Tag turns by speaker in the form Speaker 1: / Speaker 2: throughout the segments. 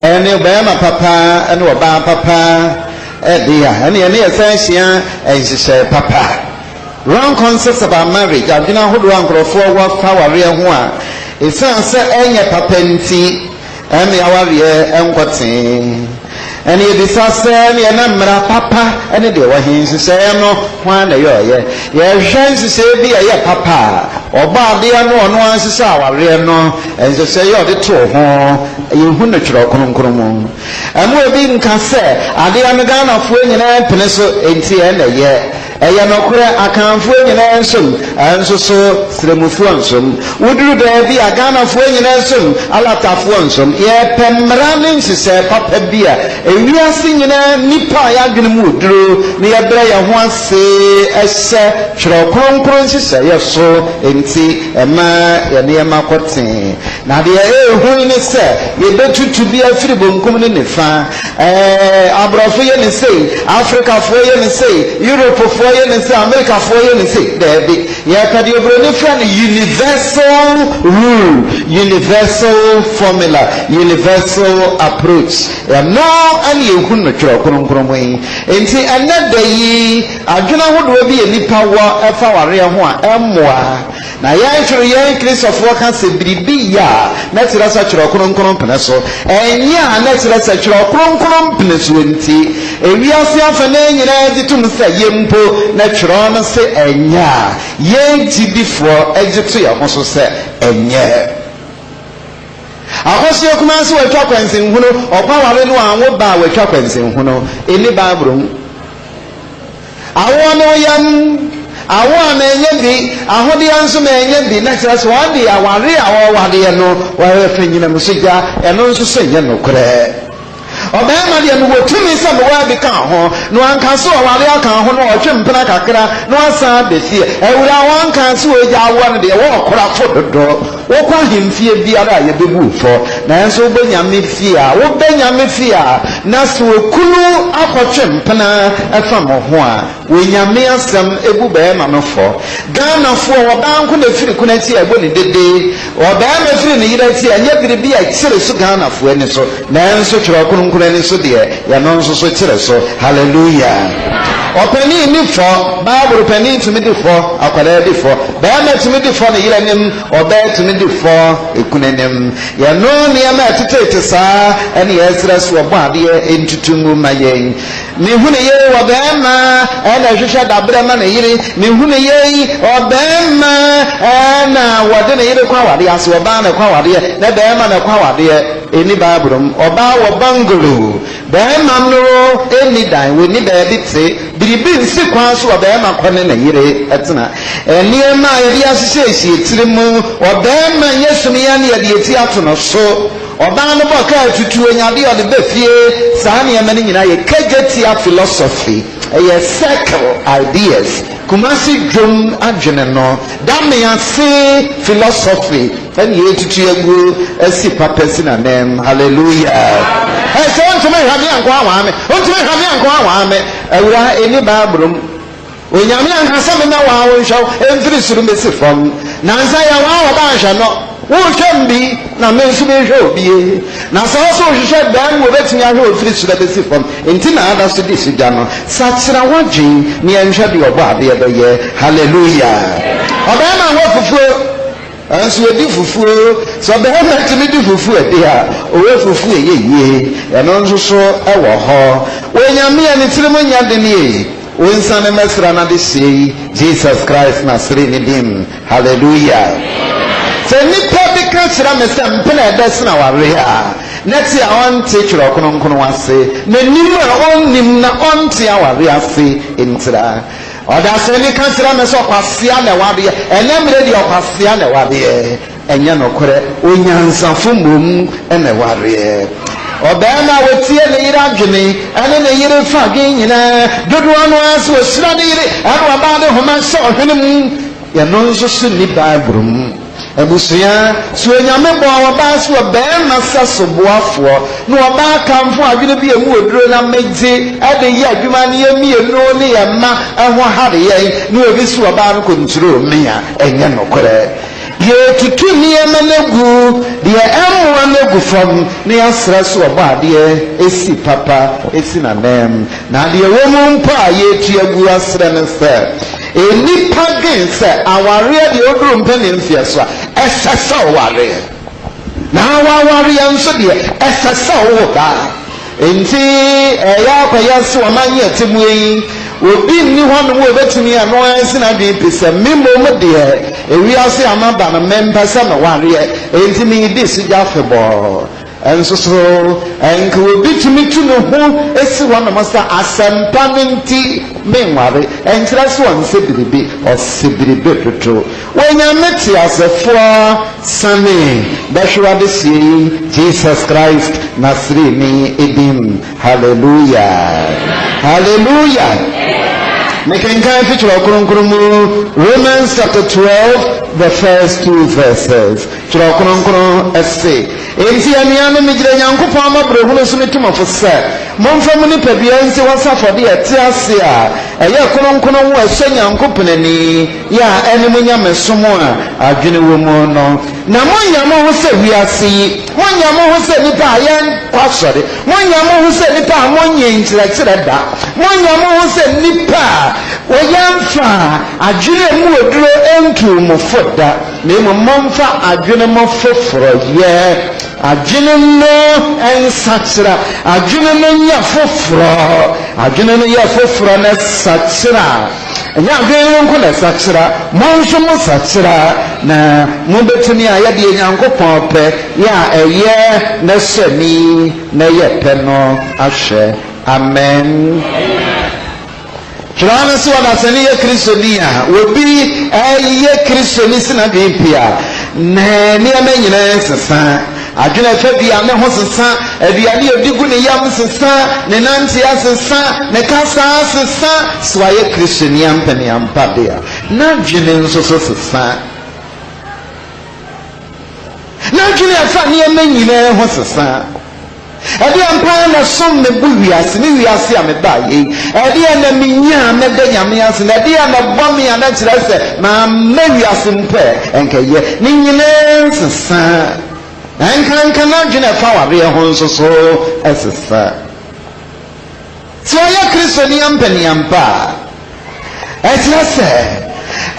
Speaker 1: ɛne bɛrima papa ɛne ɔbaa papa ɛde a ɛne ɛsɛ hyia ɛnhyehyɛ papa. Wrong concepts about marriage. Adwena ahodoɔ nkurɔfoɔ wɔfa awareɛ ho a ɛsiane sɛ ɛnyɛ papa nti ɛne awareɛ ɛnkɔtee. And you disaster, and you are papa, and the way he say, no, one day, yeah, chance to say, be a papa, or Bobby, and no one is our real no, and to say, you're the two, you wouldn't natural Krum. And we're being cassette, and the Amagana of Wing and Peninsula in the year. Ayanokura akamfo nyina nsum anso so sremufu nsum wuduru da bi agana fo nyina nsum alatafo nsum ye pemrane nsese papa bia ewiase nyina nipa ya dwene mu wuduru ne ye bra ye ho ase ehye twero kronkron nsese ye so enti ema ye ne makote na de ehun ne se ye betutu bia firi bonkum ne nefa abrofo ye ne sei Africa fo ye ne sei Europe fo America for you say there be universal rule, universal formula, universal approach. No and you couldn't krum and see another day adwena would be any power of our real one na yan case of work and say bibi ya let's research krum peneso and ya let's research krum peneso nti we are saying nyina di tum say yempo natural na say enya ye before exit ya ho so say enye akosi okuma se wetwa kwansin huno okwa ware no anwo ba wetwa kwansin huno eni ba brom awo no yam awo na enye bi ahode anso na enye bi na kira so wade aware awo wade no wa fe nyina musija eno nso se nye no kure obema de no wotumi se mo wa bi kan ho no anka so ware aka ho no otwe mpena kakra no asa besie ewura wanka so oja awo no de wo kora fododo wo kwa himfie biara ye bebu fo na enso benya mefie a wo benya mefie a na so kunu akotwe mpena afa mo ho a wo nyame asem ebu be ma no fo Ghana fo wo banko na firi kuna ti ebo ne dede wo ba ma firi ne yira ti anya biri bi a kire so Ghana fo ani so na enso twero kono ni so de ya no nso so kire so hallelujah openi ni fo Bible openi to me di fo akwara di fo ba ma to me di fo ne yira nim oba to me di fo ekunenem ya no ne ma tetete saa ene ya sira so obo ade entutumu mayen me hu ne ye wo ba ma ena hwehwe dabre ma ne yire me hu ne ye oba ma na wode ne yire kwa wade aso oba na kwa wade na ba ma na kwa wade eni Bible oba wo bangalo ba ma no eni dan we ni ba bi te biribi nsi kwa so oba ma kwane na yire etena eni ma ye dia sese etire mu oba ma yesumi ya ne ye de eti ato no so oba no bo ka tutu enyade ode befie saa ne ma ne nyina ye kagetia philosophy a circle ideas kumasi drum adwene no damia se philosophy and ye tutu egu esi papesi na nem hallelujah so onto me hame anko awa me onto me hame anko awa me awura eni babrum onyame anka me na wa wo nhwo emfiri suru mesi fam na nsa ya wa ba nhwa no wo hwembi na me nsu be hwe obie na so so hwehwe dan wo betimi ahwe ofiri suru mesi fam enti na ada so di sija no sachira wodwen ne enhwe de obo ade ye be hallelujah obema wo fufuo anso edi fufuo so be ha timi di fufuo edi ha owe fufuo yeye eno nso so ewo ho onyame ya ne tirimo nya de ne wonsane mesra na de sei Jesus Christ na sri ni dim hallelujah so ni public sira mesam pena desna ware ha neti a onte twiro kono wase na nim a onnim na onte aware ase entira oda se ni kansira me so kwasia na wade enemre di kwasia na wade enya no kore onyansafo mom ene ware obema wetie ne yira adwene ene ne yire fa gen nyina dodo anu aso sira de yire anu aba de homa so ohwenem ya no nso so ni Bible ebusuya suenyame bo oba so obema saso boafo no oba kamfo adwene bi emu oduro na megye ade yi adwuma ne yemi eno ne yema eho hare yen no obi so oba no konturo me a enye nokore ye tutu niyama negu de emwa negu fam ne asra so obade esi papa esi nanem na de womu mpa ye tuagu asra ne se enipa gen se aware de oduru mpene mfieso a esesa aware na aware yanso de esesa owoda enti eya kwayase wamanye timuyi obi ni hono wo betumi ano ansi na de pese memo de ewiase amaba na mempasa na ware enti mi di sija febo enso so enko obi tumi tu no ho esi ho na masa asempa nti menware entra so onse biribi osebiribe toto wenya meti asefo sane bashwa de si Jesus Christ nasrini edim hallelujah hallelujah. Making kind feature of Romans chapter 12, the first 2 verses. Essay. Enti aniane migire nyanko pa ma brehuno so metuma fo se momfa ni pabia nsi wasa for de atiase a eye kononkono wo eso nyanko penani ya ene munya mesomo a adwene wo mu no na monya mo ho se wiase monya mo ho se nipa ayen kwasore monya mo ho se nipa amonye nkyerɛkyerɛ da monya mo ho se nipa oyamfa adwene mu oduro entu mo foda na mo momfa adwene mo foforo ye adwene no ensachira adwene no nya foforo adwene no ya foforo na sachira nya adwene no na sachira monso mo sachira na mo betumi ayade nyankopon pe ya eye na sani na ye pe no ahwe amen. Kirana si wala sani ye kristonia obi ye kristoni sina bipia na ni amenyina sesa adwena fa bia ne ho sesa aduane odigu ne yam sesa ne nanti asesa ne kasa asesa so ye kristonia mpani ampabia na dwene nso so sesa na dwene fa ni amenyina ho sesa edi ampa na som me bu wiase ni wiase a me ba ye edi na minya me de nyame ase na edi na bom ya na kire se ma me wiase mpe enke ye ni nyine sesa enkan na dwene fa wa be ho nso so esesa so ya kristo ni ampa ni ampa esese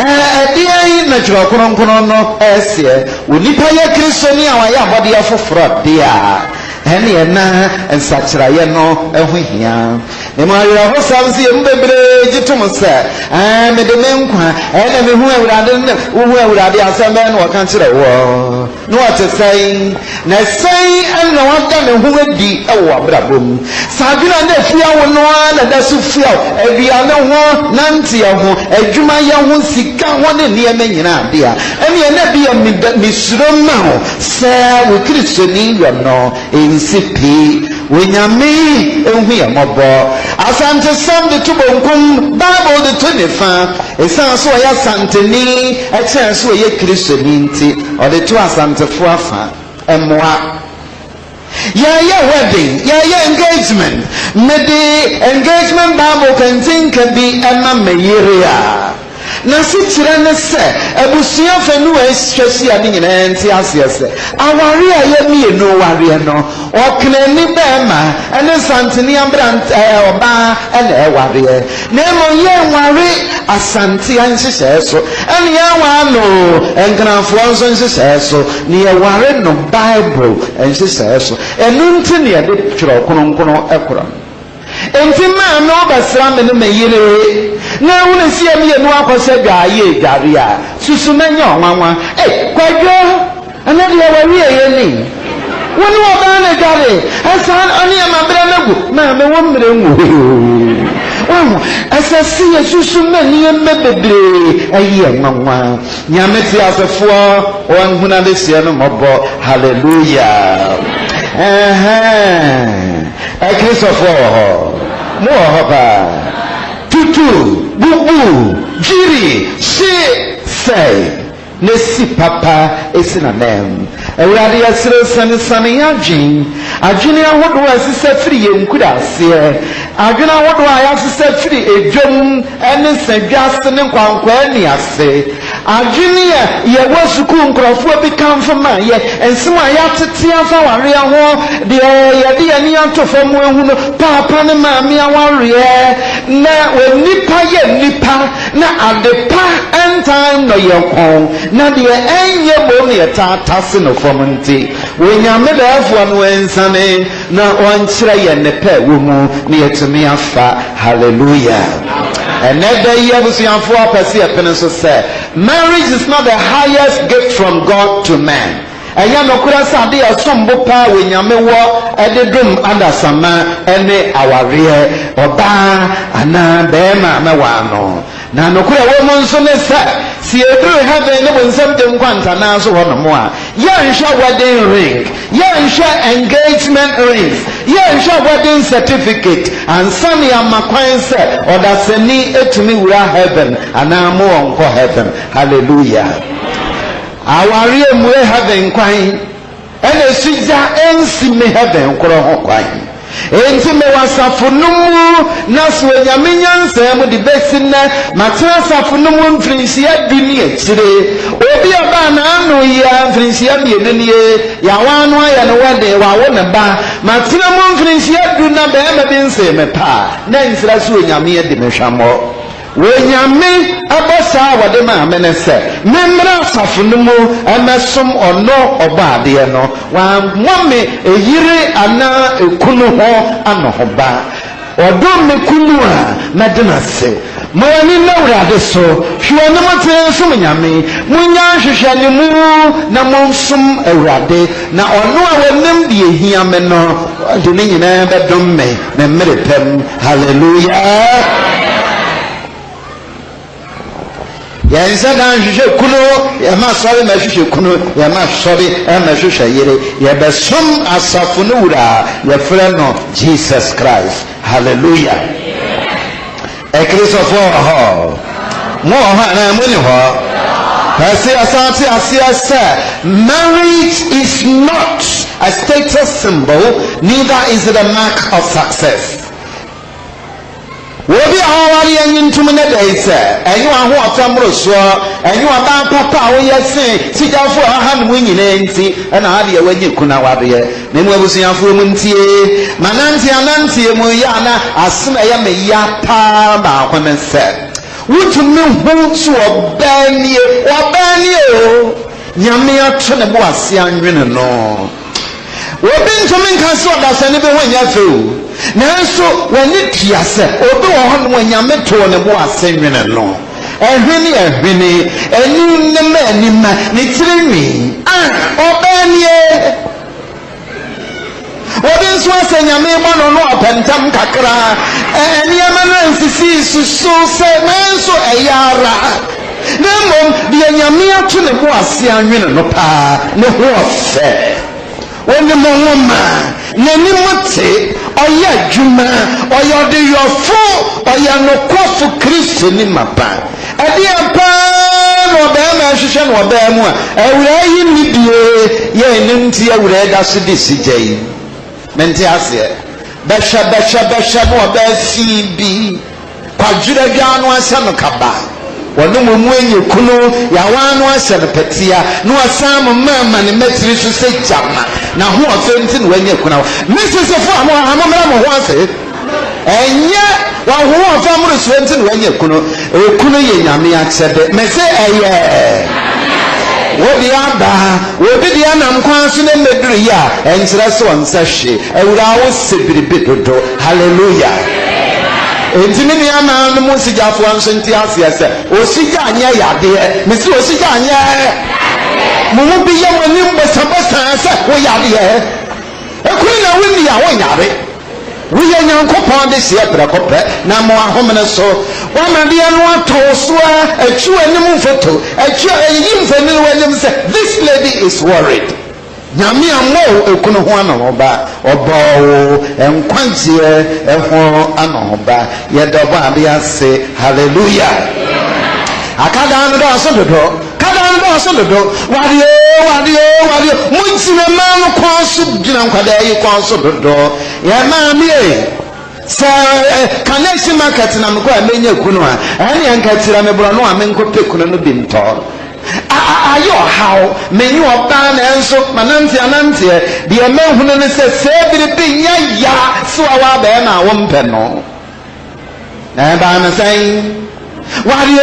Speaker 1: edi ayi na jiro kono no ese onipa ya kristo ni awa ya abode ya foforo dia eni ena ensachira ye no ehuhia ne maria ho samsi embebre gitum se me de menkwa ena me hu awurade ne hu awurade asem be no waka kire wo no atesai na sai ena wada ne hu adi ewo abrabom saduna na fia wo no na da su fia ebia ne ho nanti ye ho adwuma ye ho sika ho ne ne me nyina dia eni ena bia mi suro ma ho se wo kristo ni yo no insipi wenyame enhu ya mobo asante sam de tubonkum bible de tunifa esan so ya santeni echen so ye kristo ni nti o de to asante fo afa emwa ya wedding ya engagement me the engagement bible can be emma meyeria na sitire ne se abusia fanu ehwesi ade nyina enti asiese aware aye mienu ware no oknani bema ene santeni ambrant oba ene ware na mo ye ware asante anhyehyɛ so ene ya wa no enkanafo nso nhyehyɛ so ne ye ware no bible nhyehyɛ so enu nti ne de twere kono ekora enti ma no basra me no meyire na wona si am ye no akose gwa ye gare a susu manya onwanwa kwadwo anade ya wari ye ni woni oba na gare asan oni amabra nagu ma me wo mre nwu wahu asasi ye susu mani mebebre ayi onwanwa nyameti asefo on huna de sie no mobo hallelujah Christopher mo hopa tutu bubu jiri say nesi papa esina nem ewurade yasire sane adwin ahodo asise firi yenkuda ase adwin ahodo ayasise firi edwom ene sadwase ne kwankwa ani ase adwene ye wasuku nkrofo bi kanfo ma ye ensem a yatete afa ware ho de ye de ani atofo mu ehu no papa ne maami aware na wonipa ye nipa na adepa entime no ye kon na de enye bo ne tata se no fom nti wonyame da afo no ensane na onkyere ye ne pe wo mu ne yetumi afa. Hallelujah. Another year marriage is not the highest gift from God to man. Aya no kura sade asombo pa wenyame wo ededum adasama ene aware oba ana bema mewano na no kura wo monso ne sa si edru heaven ne bonsam dem kwanta na so hono mo a yansha wedding ring yansha engagement rings yansha wedding certificate and sani amakwan se odaseni etumi wura heaven ana mo onko heaven. Hallelujah. Awari emwe heaven kwan ene sija ensi me heaven koro ho kwan enti me wasafo numu naso nyaminyansa mu de besinna matra safo numu mfrinsia duni akire obi aba na anu ya mfrinsia bienenie ya wanu ya no wade wa wo ne ba matra mu mfrinsia duna be ma bi nse me pa na nsira so nyame de me hwamo wenyame abosa wade ma menese memra safunumu emesom ono obaade no wa mwame eyire ana ekunu ho anohoba odom me kunu a medinase mawani nawrade so hwene mote so nyame munya hwehwene mu na monsum awrade na ono a wanem de ehia me no de ne nyina bedom me memre pem. Hallelujah. Yansa dan hwehwe kuno ya ma sori ma hwehwe kuno ya ma sori ma hwehwe yire ya besom asafo no wura ya frɛ no Jesus Christ. Hallelujah. Ekristo for ho mo ha na mo ni ho pasi asante asia marriage is not a status symbol, neither is it a mark of success. Wobi awari anyintum ne dai se enyu aho afamro so enyu aba papa wo yese sigafo aha no nyine nti na ade wanye kuna wade ne mu abusuafo mu ntie manantie mu ya na asem ya me ya pa ba kwame se wutumi hu so obanie o nyame ato ne bo ase anwene no wobi ntumi nka so da se ne be wanya feu nanso wani tiase obi wo ho no nyame to ne bo asenwene no ehwene enu ne ma anima ne tirinwi obanie obi nso asenyame bo no opentam kakra eniama no nsisi susu se nanso eyara nemo de nyame ato ne bo ase anwene no pa ne ho ofe woni mo ngoma nani mote oya djuma oya de yofo oya no kofu Kristo ni mapa ade apa no be ma hwehwe no be mu a awura yi ni die ye nti awura da so de sigei menti ase basha no be fi bi kwadwira bia no ase no kaba wono mu enye kuno ya wanu ase no petia no asam mama ne metri so se jama na ho ofenti no enye kuna mrs fo amomra mo ho ase enye wa ho ofamro so enti no enye kuno ye nyame akyede mese eye wodi aba wodi dia nam kwan so ne meduru ya enkyere so onsa hwe awura wo sebiribe dodo. Hallelujah. Entimi ni ama no mo sigafo anso nti asiase o siga anya yade mesi o siga anya mo bi ye wani mbosabasa se wo yade ekuri na wini ya wo yare wo ye nyankopon de se ebrekopre na mo ahomene so wa made no ato so achu anim foto achu yim fani wanim se this lady is worried. Nyame amo ekunu ho anoba obo enkwantie eho anoba yedobo ade ase. Hallelujah. Akada no do so dodo kada no do so dodo wade munti me ma no kwaso gina nkwada yi kwaso dodo ya ma mi connection market na mko amenye kunu a ene yankatira mebro no amenko pekuno no binto ayo how many oba na enso mananti ananti de emehunu ne se biri binya ya so awa ba na wo mpe no na ba na sai wario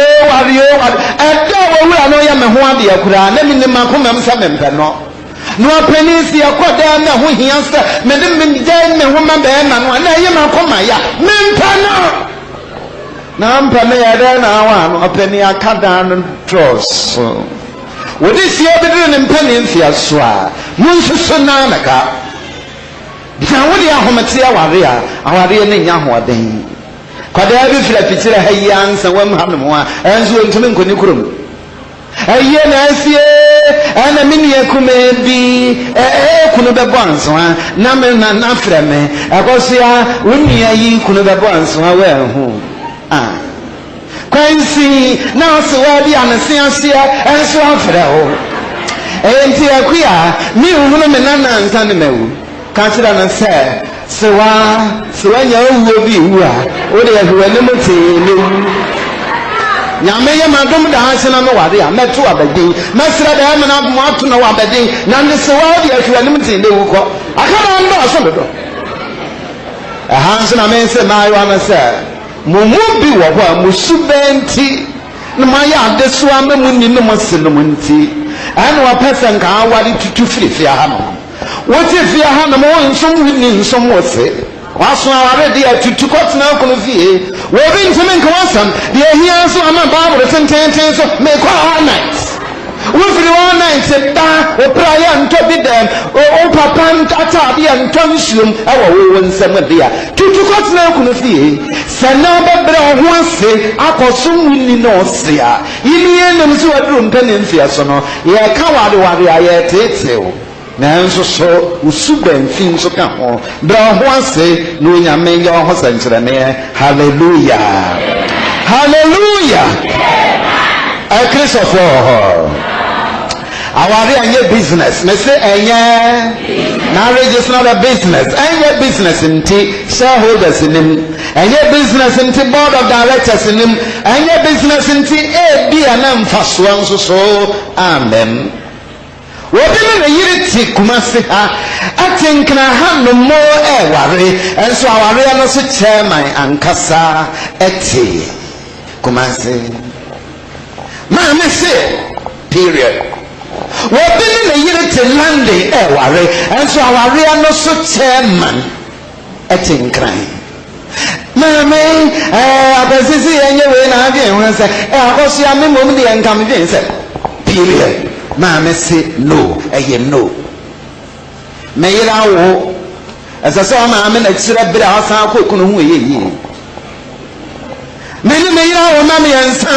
Speaker 1: edo wo wura no ya me ho ade akura na mi ne makoma msa mempe no no penisi akoda na ho hiansa me de me de me ho ma ba na no na ye makoma ya mempe no na mpa me ya da na wa no apeni akada no trust wodi sie bedere ne mpani mfia so a munsusu na naka bia wodi ahomete aware ne nya hoden kwada bi fira pitira hayan sa wam hanom a enzo ntumi nkoni kurum aye na asie ana mini akume bi kunu bebo anso ha na me na fra me akosia woni ayi kunu bebo anso ha wa hu kwansi na so wa bi anasiasia enso afra ho enti akuya mi hunu me nana nsa ne mewu kansira na se sewa nya uwo bi wu a o de ehwe ne moti lewu nyame ye madom da hasena no wade a meto abadin mesra da me na mo ato na wabadin na ne sewa de ehwe ne moti lewu ko akana ndo so do hanso na me se na ayo na se mumu bi wo ho a musubenti na maya adeso amamu ni no moselum nti ana wa person ka awari tutu firifia ha no wote fia ha na mo nsom ni nsom wose waso aware de tutu kotna kono fie wo bi ntime nka wasam de hia so ama bible tenten so me kwa all night wo firi all night da o prayer nto bi dem o papa ntata bi ntonsuum awo wo nsam de a tutu kotna kono fie sana bebre ho ase akosum ni no se a yini enum so aduru mpane mfia so no ye ka wade aye tetew nanso so usuban fin so ka ho bra ho ase no nyame ya ho sankire ne hallelujah hallelujah a Christopher awari anye business me say enye marriage is not a business enye business inti shareholders in enye business inti board of directors in enye business inti bi anam faso nso so amen wobele na yiri ti kumase ha atinkna ha no mo ware enso aware no so chairman ankasa eti kumase ma me say period wobele na yiri ti lande ware enso aware no so chairman etinkran mame abasisi enye we na ade ho se akoso ya me mom de enkam de se period mama say no no me yira wo asase o mama na kire bere asan akokunu hu yeyi me yira wo mama yansa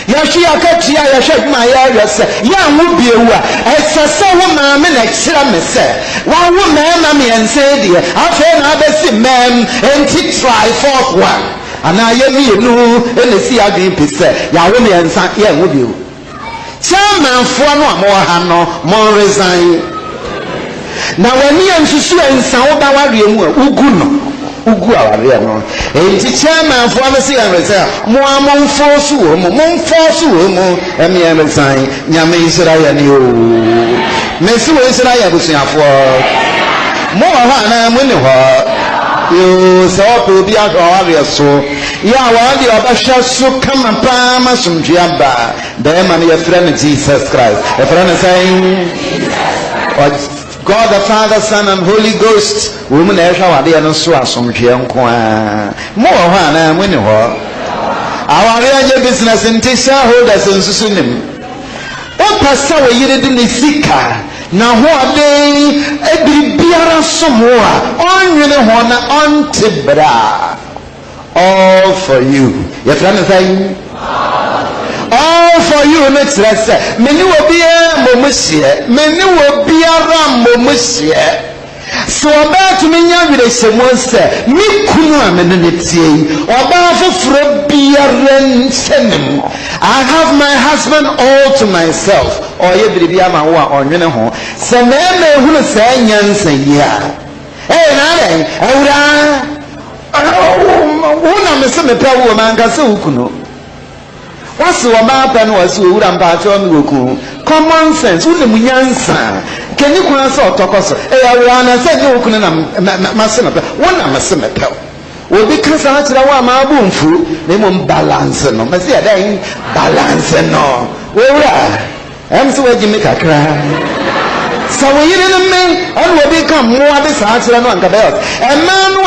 Speaker 1: ya hwi akatia ya hwe ma ya yese ya hu biewu a asase wo mama na kire me se wa wo mama yansa de afa na abesi mem enti try fourth one ana ye mi nu enesi adin pese ya wo me yansa ya hu biewu chairman for no amo ha no mo resign na wani ansusu ensa wo ba ware mu ugu aware no enti chairman for no say resign mo amon force wo mo emi resign nyame Israel ni o mesi wo Israel busuafo mo ha na mo ni ho yo so to bi aware so ya wadi obasha so kama pa masumjiaba the man your friend Jesus Christ the friend saying God the Father, Son and Holy Ghost woman esha wadi no so asomhwe nko a mo ho na mo ni ho aware business nti shareholders nsusunim o pasa we yire di ni sika na ho ade ebibiara somoa onwene ho na ontebra all for you your friend is saying all for you next rest meni obiara momuhie meni obiara momuhie so about me nya wire semonse mi kunu amene netie oba foforo biara nsenem I have my husband all to myself oye biribia ma wo a onwene ho se na me hunu se nyansan yi a na awura me se me pa wo man ka se ukuno wasi wo ma pa no wasi wo wura mpa cho me woku common sense wo le munyansa keni kwa se otokoso ya wo na se ni wokuno na ma se me pa wo na ma se me pa obi kasa atira wa ma abumfu na mo balance no ma se ya dan balance no wo wura am se waji me kakra so we yire no me on obi kan mo ade sa atira no anka bayot e ma no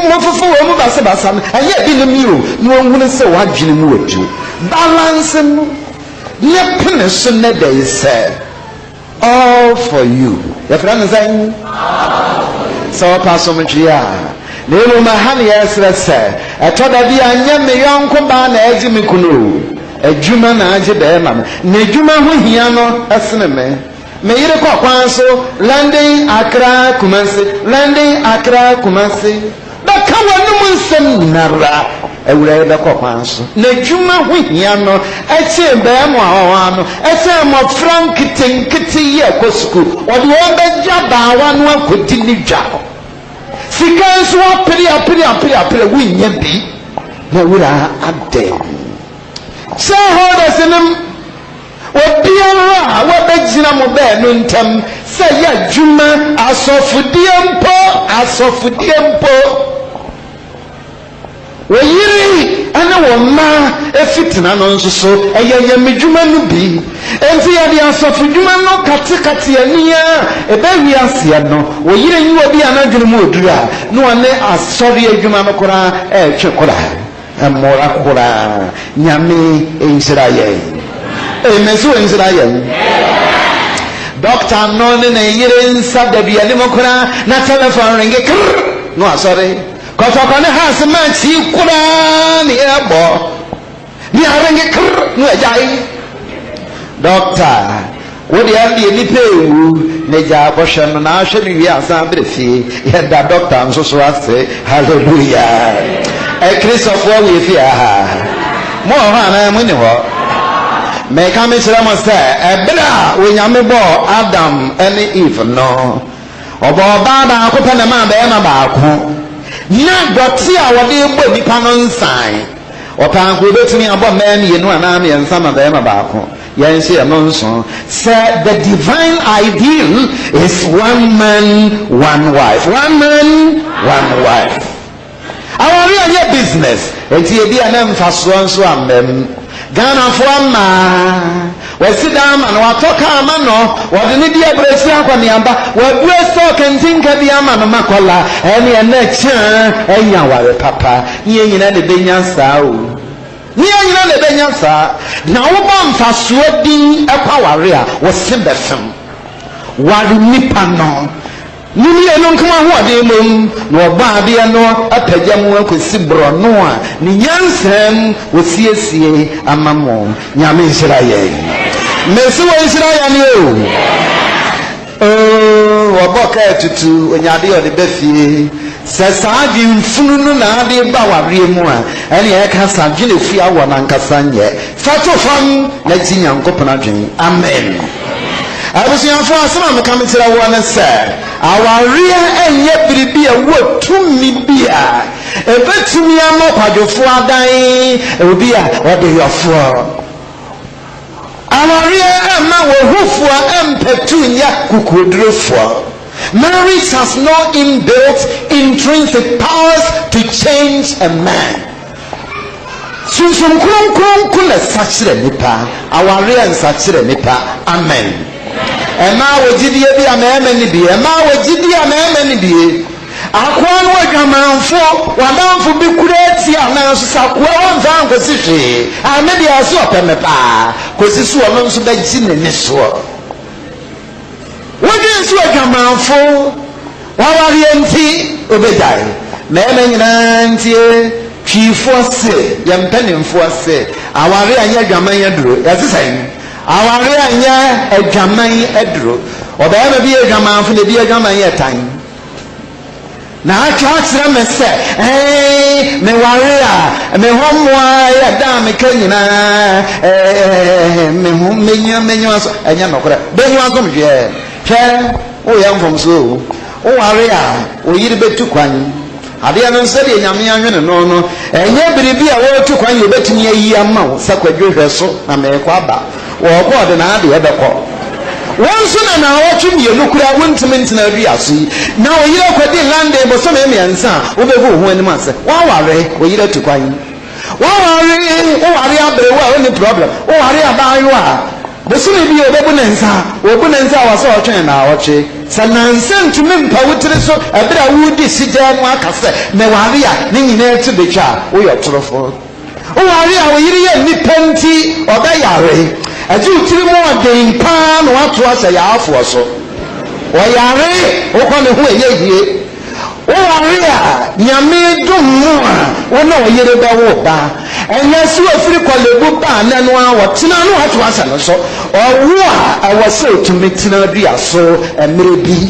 Speaker 1: mo fufu wo mu base basa no aye bi no mi o no ohunu se wadwene mu wadu balance no ye pene so ne dey say all for you your friend say so paso mtria lelo mahani yesre se etoda bi anya me yonko ba na eji me kunu adwuma na age be ma na adwuma ho hia no esene me yire kwa kwanso landing Accra Kumasi da kawa no munsem nara ewure be kwa kwanso na adwuma ho hia no eche be mo awa no eche mo frank tinkiti ye ko school odi wo be jaba wa no akodi ni dwa sikanso apiri winya bi na wura ade shareholders nim obiara wa bejina mo be no ntam say ya dwuma asofudie mpo oyiri ana wo ma efitina no nso so eyeye medwuma no bi enti ya dia asofudwuma no katikati ania ebewi asia no oyiri nyi obi anadwene mu odura no ane asori adwuma no kora twe kora amora kora nyame Israel mesu Israel doctor no ne na yire nsa da bia ne mokora na telephone ringe no asori kotokone has man chi kura ni ebo ni arenge no ajai doctor wodi andi ni pewu ne ja boshan na ahwe ni wi asa brefi ye da doctor nso so ase hallelujah Christopher we fi aha mo ha na mu ni ho me ka me sira mo se ebra we nyame bo Adam and Eve no obo ba ba ko pe na ma be ma ba ko na doti a wode egbo nipa no nsan opan ko betumi abo man ye no ana me nsa ma be ma ba ko yen se no nso say the divine ideal is one man one wife our real business enti e bia na mfaso nso amem Ghana for ma we sit down and we talk ama no we ni dia bresi akwa ni amba we breso kentinka bi ama no makola eni ene cha enya ware papa nye nyina de benyansa o nye nyina de benyansa na wo ba mfaso din ekwa ware a wo sembefem ware nipa no nini eno nkoma ho ade mom no ba bia no apagya mu akosi bro no a ni nyansam wosiesie amamo nyame Israel mesi wo Israel ni o oboka etutu onyade ode befie sasaadi mfunu na ade ba ware mu a ene e ka sagene fia wo na nkasa nye fato fam na jinyankopon adwen amen abusianfo asema mekamtira wo na se awaria enye biribi a wo tumi bia ebetumi amokwadwofo adan obi a ode yofo awaria ema wo hufo empetunya kukodrofo. Marriage has no inbuilt intrinsic powers to change a man. Sunsun kron kula sachire nipa awaria nsachire nipa amen. Ema wajidi bi ameme ni bi ema wajidi ameme ni bi akwan wadwamanfo wadamfo bi kureti ana so sakwa wonzan kwesihwe amedi aso opemepa kwesisu ono nso da gine ne so wodi nso wadwamanfo wawari enti obedai meme nyina ntie twifo se yempenemfo se awari anya dwaman yaduro yasesan awari anya adwaman aduro obeyama bi adwamanfo ne bi adwaman yetan na achira me se me ware me homwa ya da me kanyina me hom menya so enya nokora benwa so mhwe hwe o ya mfom so o ware o yiri betu kwan ade no nso de nyame anwene no no enye biribi a wo tu kwan yobetumi ayi ama wo sakwadwe so na me kwa ba wo ko de na ade ebekọ wonso na awotwe mienu kura wontimi ntena aduaso yi na oyire kwadi lande bo so me miensa obehu ho anim ase waware oyire tu kwan waware abrewa oni problem waware abayo bosu me bi obebu nensa waso otwen na awotwe sananse ntumi mpa wotire so ebra wudi sija no akase me ware a ne nyina etu betwa wo yotorofo waware a oyire ye nipenti obeyare aju tiri mo aden pa no ato asa ya afo so oyare okọ ne ho eyehie waware a nyame dum mo a wona oyere ba wo ba enye su afiri kwalebu ba na no a wotena no ato asa no so owo a awose otumetina dua so emere bi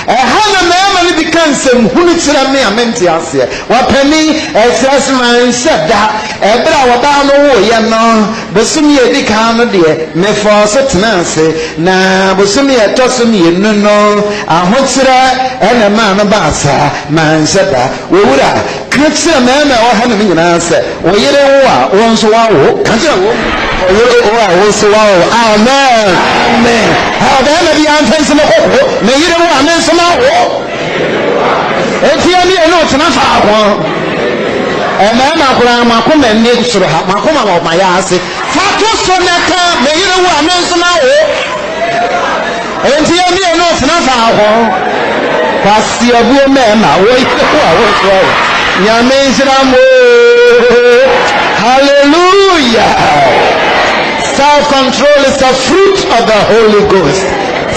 Speaker 1: hana mema ni bikansem hunu tira me amenti ase wapani esrasman seda ebra waba no wo ye no bosumi edika no de me for so tenase na bosumi etosumi enu no ahotira ena ma no basa man seda wowura kretira mema o hana me nyina ase oyere wo a wonso wawo kanjira wo oyere wo a wonso wawo amen amen ha da na bi antanse no ko me yire wo amen so ma wo etia ni eno tena fa ho ma kura ma ko me ne suru ha ma ko ma ma ya ase fa to so na ka me yire wo amen so ma wo etia ni eno tena fa ho kwasi obu me ma wo yire wo a wo so nyame nshiramo hallelujah. Self-control is the fruit of the Holy Ghost.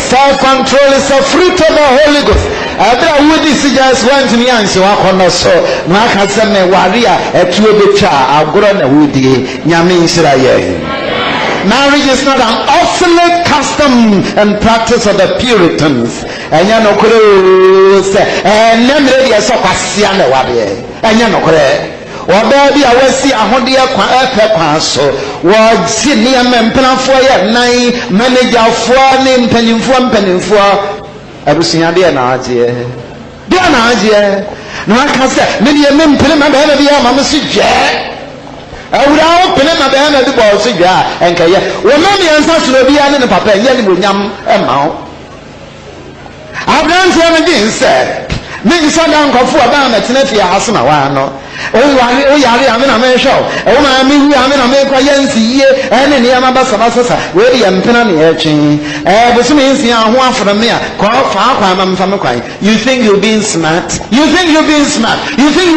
Speaker 1: Self-control is the fruit of the Holy Ghost. Abra wudi si just went me anse wa kono so na aka se me ware a etuo betwa agoro na wudi nyame nshira ye. Marriage is not an obsolete custom and practice of the Puritans. Enya no kore se nemre ye so kwasia na ware. Enya no kore oba bi awasi ahode kwa epe kwa so wo si ne amempnafo ye nan managerfo ne mpanimfo abusunya de na aje na aka se me ne mempene ma ba bi ama me si je awura o pene ma ba na de bo si je enka ye wo ma me ansa so bi ya ne papa ye ne bonyam e ma o abran so me din se me nsa da nkofo aba na tena fie asema wa no o yare amena me show o ma mi hu amena me kwa yensi ye ene ne ama basa we ye mpena ne ye twen bosumi nsi aho afro me a kwa fa kwa ma mfa me kwan. You think you're being smart, you think you're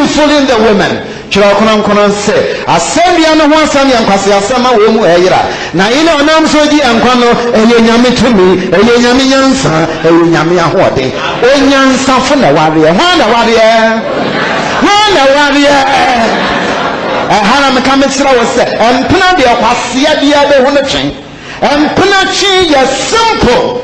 Speaker 1: fooling the women. Chira kono se asembia no ho asam yankwase asama we mu eyira na ine onam so di ankwa no eye nyame tumi eye nyame nyansa eye nyame ahode onyansa fo na ware hana me kametsira wo se empena de kwase dia be ho no twen empena twen ye simple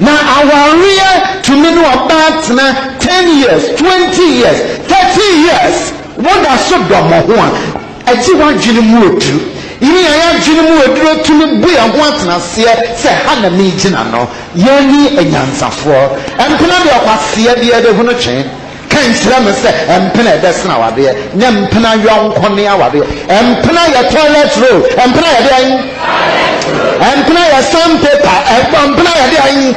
Speaker 1: na aware to me no about na 10 years 20 years 30 years. What does so do mo ho a ati wa dwene mu odu imi ya dwene mu odu to me bu ya ho atena se ha na me gina no yani enyansafo empena de akwase bia de ho no twen kan sira me se empena de sna wade nya empena yonko ne awade empena ya toilet roll empena ya de empena ya sandpaper empena ya de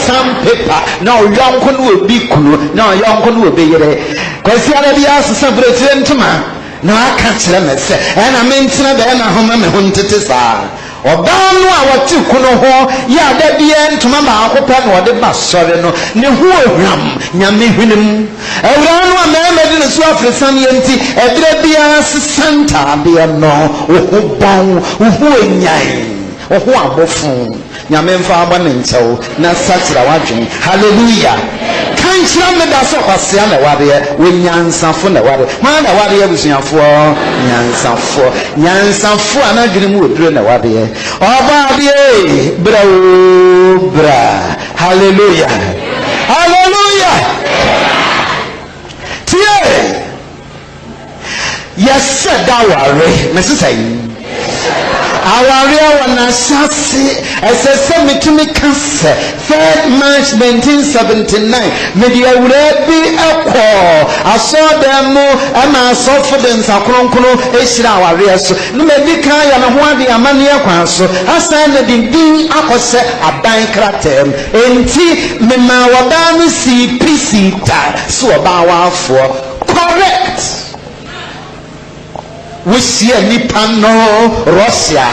Speaker 1: sandpaper na yonko no obi kunu na yonko no obi yere kwasi ara bia asesa brete ntuma na aka kire me se na mentina be na homa me ho ntete saa oba no a wati kuno ho ya da bia ntuma ba akopa na ode ba sore no ne ho ohwam nyame hwenem awura no a me mede ne so afresan yenti ebire bia santa bia no ho bon ho enyan ho abofu nyame mfa aba ne ntew na satira wadwen hallelujah. Kanchira me da so kwase na wade we nyansafo na wade ma na wade abusuafo nyansafo anadwene mu oduro na wade oba de bra hallelujah tie yes daware me say aware wana sase esese mitumi kase 3rd March 1979 media urabi akọ I saw them and I saw for them Sakronkono, Esra, Arias. No, maybe cry and one the Amania Quanso. I signed the Ding Akose, a bank crater. And T. Mema Wadani si Pisita, so about for correct. We see a Nipano Russia.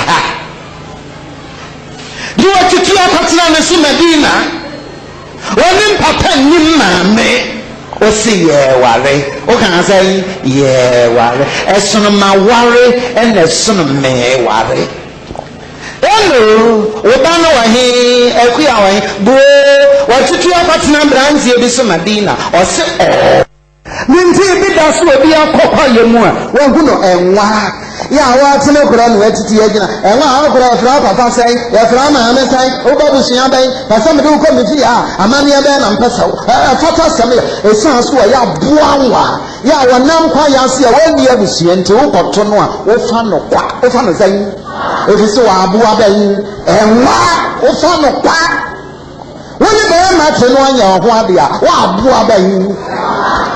Speaker 1: You are to kill a partner in Medina. When Papa Nimame. O see ye worry. O can I say ye worry? As soon as my worry and as soon as me worry. Hello, Obano he Equiaway, Bo, what to your partner brands you be some Medina or say Minty be that's what be a copper you more. Well, who know and why? Yeah, what's no good on where to the agent and what I could have Papa say, if I'm a message, Obabusia Bay, but somebody who come with you, a mania ben and Peso, a photo Samuel, a son who are Buanwa. Yeah, one now quite see a well near the Sien to Otonoa, Ofano, Ofano saying, if you saw Abu Aben, and what Ofano Quack. When you bear much in 1 year, what they are, what Buaben,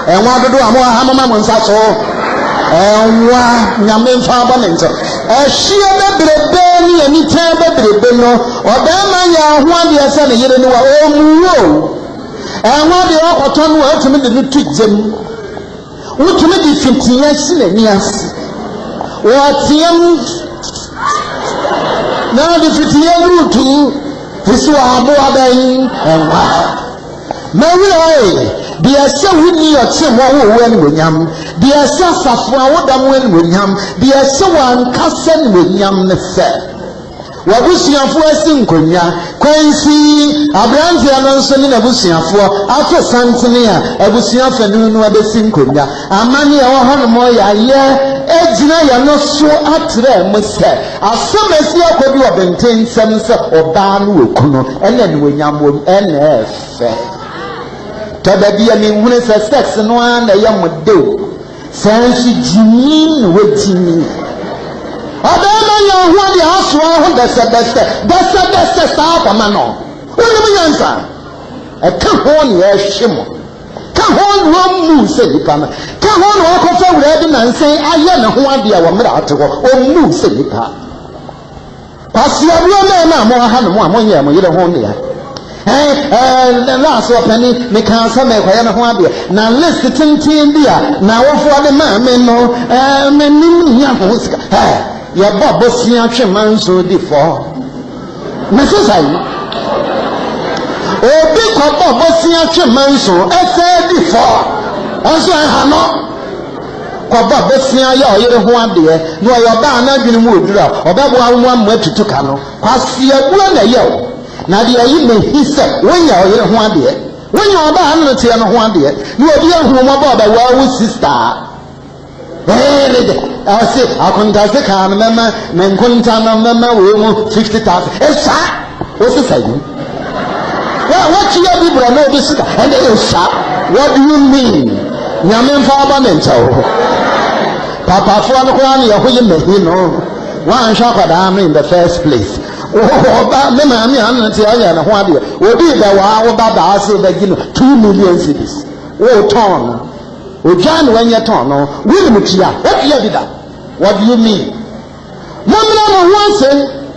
Speaker 1: and what to do a more Hamman Sasso. Yamin Fabamento. She a baby, any time baby, no, or Bama, one year son, you know, oh, and what the Okoton were to me the trick them. What to me the 15 years in yes. What him now the 50 year route to his Wabu and what? Mary. The Asa Winnie or Tim William, the Asa Safra, William, the Asa one cousin William the fair. What was your first in Kunya? Quincy, Abranzi announcing in a Busia for after Santonia, a Busia Fenunu at the Sinkunya, a many or Hanamoya, yeah, Edna, you're not so up to them, Mister. As some as you could do a maintain some or ban Wukuno, and then William will NF. Tabia mean when it's a sex and one a young do. Sansi Jimmy waiting. Adama young one the house one that's the best start a man on. What do you answer? A come on, yes, shimmer. Come on, one move, said the panel. Come on, walk off already and say, I am one dear woman out to go, or move, said the panel. Pass your real name, more hand one year, you don't want me. The last penny, me can't say me kwaya na ho ade. Na list tintin dia, na wofo de ma me no, me nim ya ho sika. Ya babo sia twe manso di fo. Me so sai. Obi ko babo sia twe manso, e se di fo. Onso ha no. Ko babo sia ya oyere ho ade, no yo ba na dwene mu odura. Obebo awu am atutu ka no. Kwasia bua na ye. Now the ayi he said when you are one day when you are about 100 years one day you are dear home about the world sister. I say I couldn't say can remember men couldn't remember we 50,000. It's what's the saying? Well, what you have people know this and they sharp. What do you mean? Yamin Fabamento Papa for the one you know one shop in the first place. Oh, me mami anu ti aya na ho ade obi da wa wo baba ase da gino 2 million cedis wo ton o jan when you ton no we mutia what you did that what do you mean mamra no ho ase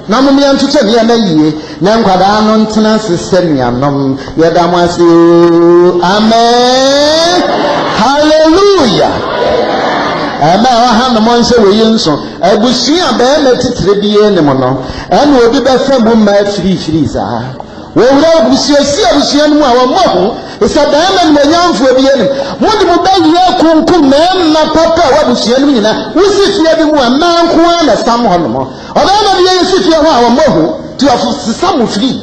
Speaker 1: na mo mi antuche ne na yie na nkwada no ntena sesem yanom ye da mo ase amen hallelujah. Ema ha no mon se we yinso abusia ba na titire biye ne mo no ena obi ba fa bu ma firi za wo wura abusia si abusia no a wo mo ho isa ba ma no nyamfo biye ne mo de mo ba yi kunkum na papa wa abusia no nyina wo si fie bi mu a ma nko na sam ho no mo oba na biye si fie ho a wo mo ho ti of sam firi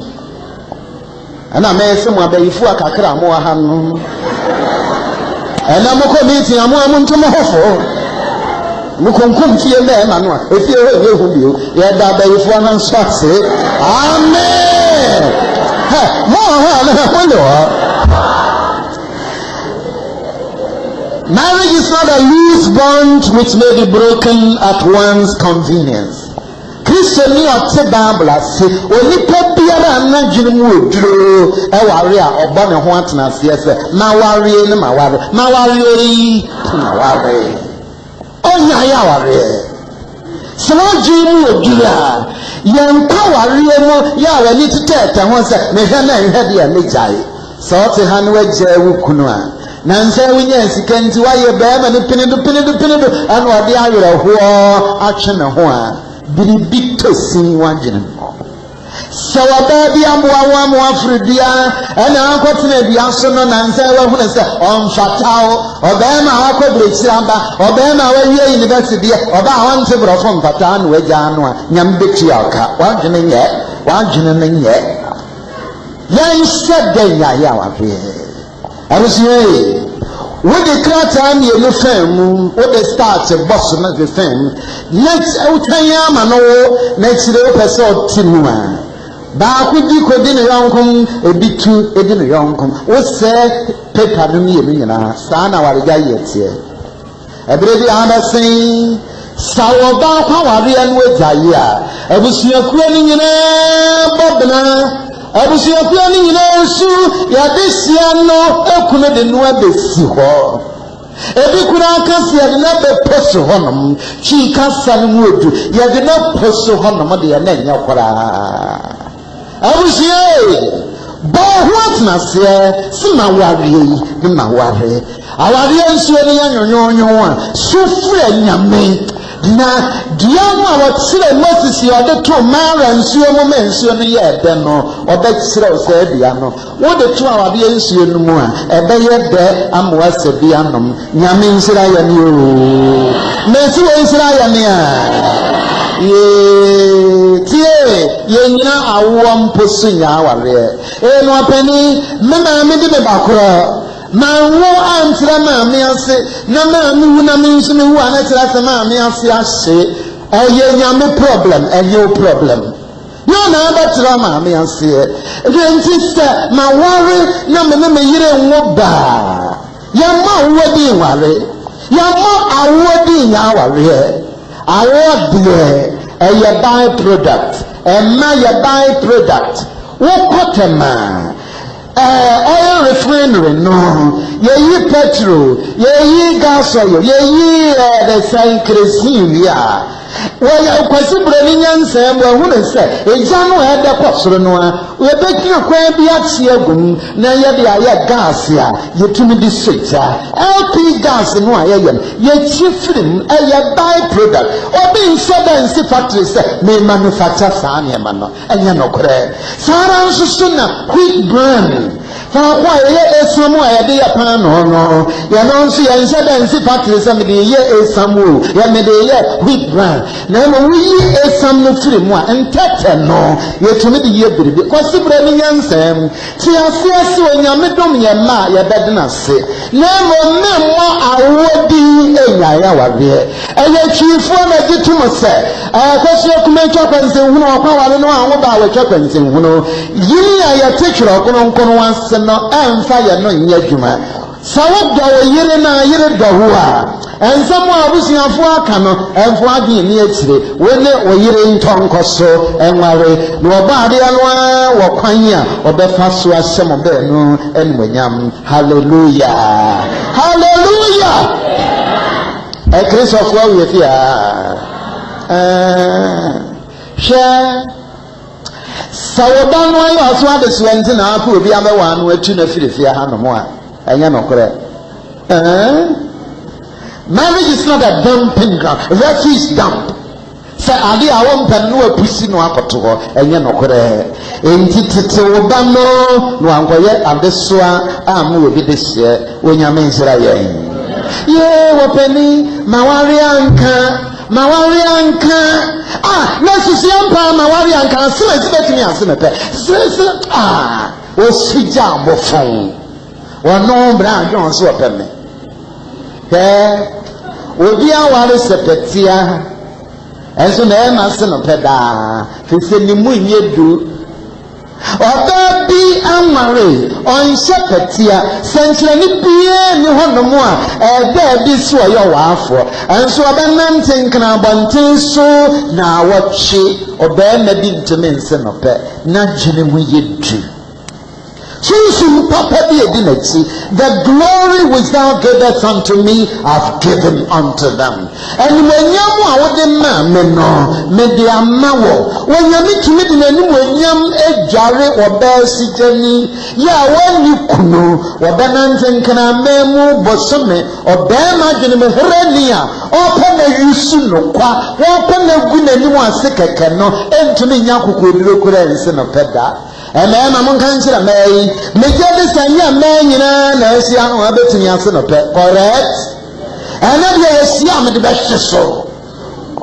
Speaker 1: ana me se mo abayifu akakra mo ha no ena mo ko meeting amu nto mo hofo mukunkum tie me ma no a efie he hu bio ye da ba yifu an so ase amen ha mo ha na mo marriage is not a loose bond which may be broken at one's convenience. Christian ni ote Bible ase onipa biara na dwene mu oduro e ware a oba ne ho atena ase ese ma ware ne ma ware ori na ware onya ya ware so dwene mu oduro yan pa ware mu ya wani tete ho se me hwe na hwe de me jai so te han wagya wu kunu a na nse wunya sika nti waye be ma ne pinidu anu ade ayere ho atwe ne ho a biribi tosi wagene no sawaba bi amwa wa afridia ana ankotena bia so no na nse wa hu ne se on fatao obema akobrechi amba obema wa wie university oba awante brofo mfata na wagya anu a nyambeti aka wagene nye yan sede ya wa fe arusiye we the krata mi elu fam we the start boss na the fam next outanya ma no next the person tinua ba ku di ko di ne yankom ebitu edi ne yankom wo se paper no mi elu nyina sa na ware ga yetie ebre bi amasin sawo ba kwa ware anu ejaye a abusia kuo ni nyina bobna abusia kuo ni nyina nsu ya desia no ekunu de no abesi ho ebi kuna akasi de na be poso honom chi kasa no odu ya de na poso honom de ya na nya kwara abusia bo what na se sima ware yi ma ware aware nsu ni anyonyonyo a sufre nyame na diama watsire Moses yode to mara nsuo mo mensuo no ye de no obetsire o se bia no wo de to awade nsuo no mu a ebe ye de amwa se bia nom nyame nsira ya ni o mesi wo nsira ya ni a ye tie ye nyina awo mposu nya aware no apani mama me de bakoro ma wo antra ma me ase na ma mu na me nso me hu anatra se ma me ase ase oye nyame problem enyo problem no na abatra ma me ase sister ma worry na me yire nwo ba ya ma wo di ware ya ma awo di nya ware awo de eye by product ma ye by product wo kotema oil refinery no ye petrol ye gas oil ye the sign kerosene ya waya kwasibure ni nyansa mbo hu ne se eja no e de kwosoro no a we beki akwan bi atie agum na ye de aye gas ya ye tumi di switcha LP gas no aye ye chifrim aye by product obi insurance factory se me manufacture sa na ma no anya no kore sara nsusu na quick brand fa kwa ye esamu aye de ya pan no ye no nsu ye insurance factory se me de ye esamu ye me de ye quick brand na mo wi esam no firi mu a entete no yetumi de ye biribi kwasibra ni nyansam ti ase onyame dom ye ma ye bedena se na mo memmo awodi enya ya wade eye chifo na gitumo se kwasi okumencha kwanse hunu akwa wale no anwo ba we kwanse hunu yiri ya ye tekiro kono wanse no emfa ye no nya dwuma sawo do yiri na yiri do ho a ensamu abusiafo aka no enfo ade ni akire wone oyire ntonkoso enware no obaade anwa wo kwan a obefa so asem be no enwanyam hallelujah hallelujah Christopher we fia sawodan no ayo aso ade so enti na afa obi amewa no atu na firifia hanomo a enya no kore marriage is not a dumping ground. Refuse dump. Say adi awon pen no apusi no akoto ho enye no kore enti tete obano no ankoye adesoa amu obi dehye onyame nsira ye wopeni mawari anka nesusi ampa mawari anka sile betimi asemepe sile osija abofon wono bra adwon so opeme obi aware sepetia enso na ema se no peda fese ni mu nyedu Obabi amare on shepetia sentrani bie ni honomo a ebe bi so yo wafo enso obenam tenkana bonten so na awotwe obema bi nteme nse no pe na gene mu yedu so papa bi edinachi the glory which thou gavest unto me I've given unto them and wenyamu a wode ma me no me de amawo wenyami tumi de nanim wenyam edware obesi jani ya wani kunu obenante nkana memu bosome obema gene me herania opa na yusu no kwa opa na gu nanim ase keke no entumi nya kokoduro kura nse no peda Emema mun kan kira mai me je sanya mai nyina na asia no abetumi ase no pe correct ana de asia me de behwe so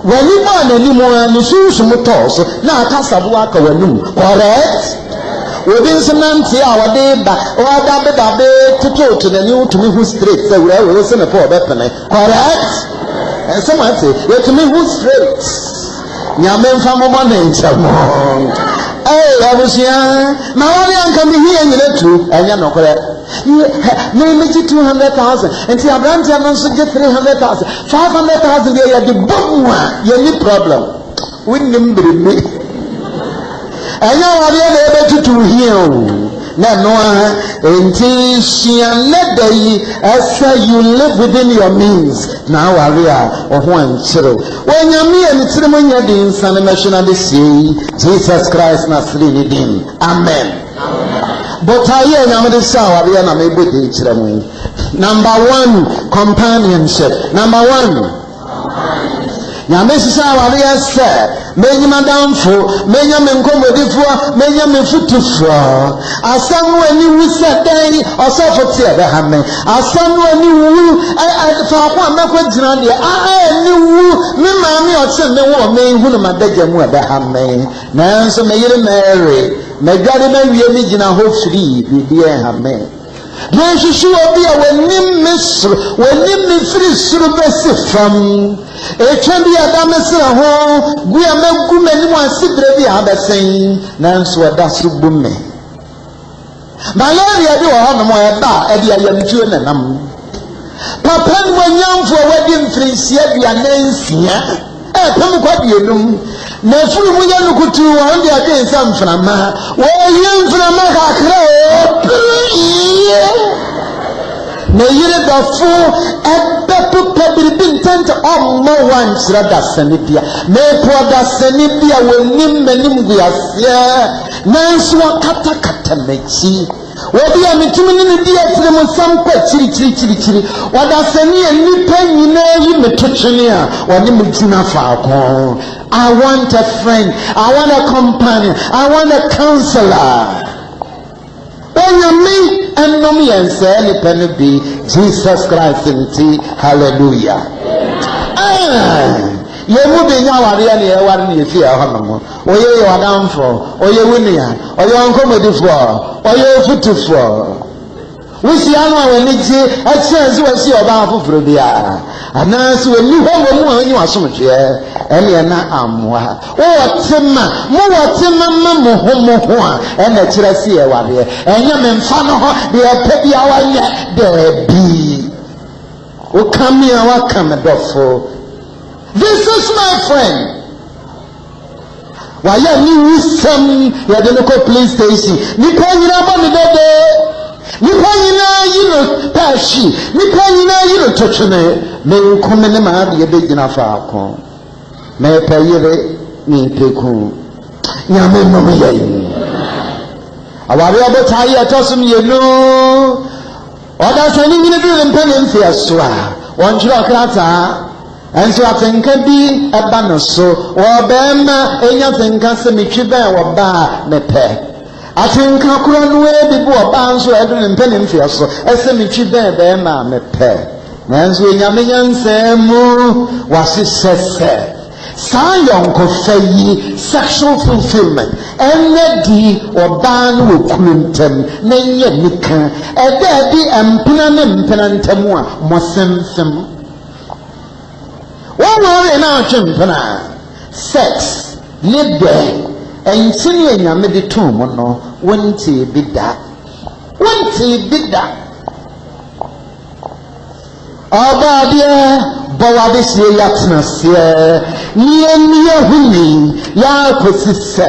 Speaker 1: wani ma na ni mo ni susu mutos na akasabu aka wanum correct obi nsanti a wade ba wada be da be tutu na ni utumi hu straight say we se na po obepene correct and someone say you to me hu straight nyame mfa mo na nchamo Abusia, my only uncle me here in the two, and you're not correct. You make it 200,000, and see, Abraham Johnson get 300,000, 500,000. You have the boom one, you need problem. We need me. And you are able to heal. Noah, until she and as you live within your means. Now, Aria or one children. When you're me and it's when you're doing some emotion of the sea, Jesus Christ Nasrini dim. Amen. But I am the sour, we are not able to each them. Number one, companionship. Number one. Nyamesi sawa ya se menyi madamfo menya menkomodifo menya mefutufo asanu ani wuse dai osofo tie be hame asanu ani wu fa kwa mekwa gina de ani wu me maami ote me wo me hunu madaga mu be hame nanso me yire Mary me gade me wie mi gina ho free bibie hame Yesu obi a wanim misro wanim mi free suru besi fam Echandi adamesira ho guya megu meni mu asidre bi abesen nanso oda so bumme malaria bi wo ho no eba e dia yamtuo nanam papa ni wanyamfo wadi mfrinsia bia nansia pam kwa bienum na furu mu ya nukutu wo ndi ade nsam frama wo yem frama kakra na yire dafo ebepu pebiribi ntente ommo wansira dasanibia me po dasanibia wonim manim guase nanso kata mechi obi amitumi ni di afire mo sampa chiri wadasani enipa nyina yi metotwene a woni mutuna faako. I want a friend, I want a companion, I want a counselor. Me and no me and say any penny be Jesus Christ in tea. Hallelujah. You will be now a real one if you are home. Or you are down for, or you win here, or you are comedy for, or you are foot for. We see our when it's a chance to see about for the and as when you have you are so much here, Eliana Amwa. Oh, Timma, more Timma, Mohomoa, and the Chirasia one here, and your men fano, they are petty hour yet, there be. Oh, come here, welcome, Adolfo. This is my friend. Why, you some, you are the local police station. You can't get up Nipanyina yino tashi nipanyina yino tochune me komene ma de be gina faako me payire ni peku nyame no me yayi awari abotai atosum yenu oda sani nyine bi mpene mfia so a wonjira krata enso atenka bi eba no so wo be ma enya tenka se metwi ben wo ba me pe atenka kura no e bi bo ba nso edu ne mpene mfia so ese metwi ben ma me pe nanso nyame nyansemu wasisese sayon ko fayi sexual fulfillment enedi oban wo kuntem na nye nika eda bi empena ne mpena ntemu a mosemfem wo na atwempena sex libe and senior Yamedi Tomono, won't he be that? Won't he be that? Ọba deɛ bɔwa de sie yatena seɛ nie huni ya kosi sɛ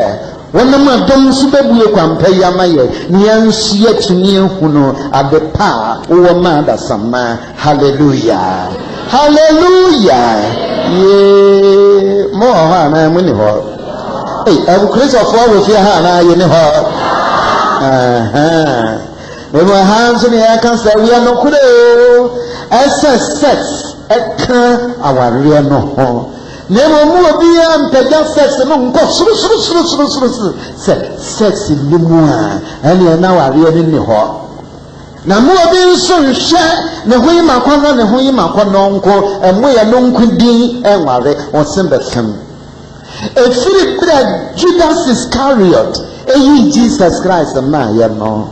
Speaker 1: wɔnam adom so bebue kwampa yi ama yɛ nea nso yɛtumi ehu no ade pa wɔ ma adasama. Hallelujah, hallelujah. Ye mo hɔ anaa mo ni hɔ? Ɛbu kristofoɔ wɔ fie ha anaa yɛ ni hɔ? Emu ha nso ne yɛka sɛ wia no kure o sex ɛka awareɛ no ho. Na emu mu obi a mpagya sex no nkɔ suru sɛ sex ni mu a ɛne na awareɛ no ni hɔ. Na mu obi nso nhwɛ ne ho yi makɔ ne ho yi makɔ no nko ɛmo yɛ no nko din ɛnware ɔsɛm bɛfam. Efiri bere Judas Iscariot eyi Jesus Christ ma yɛ no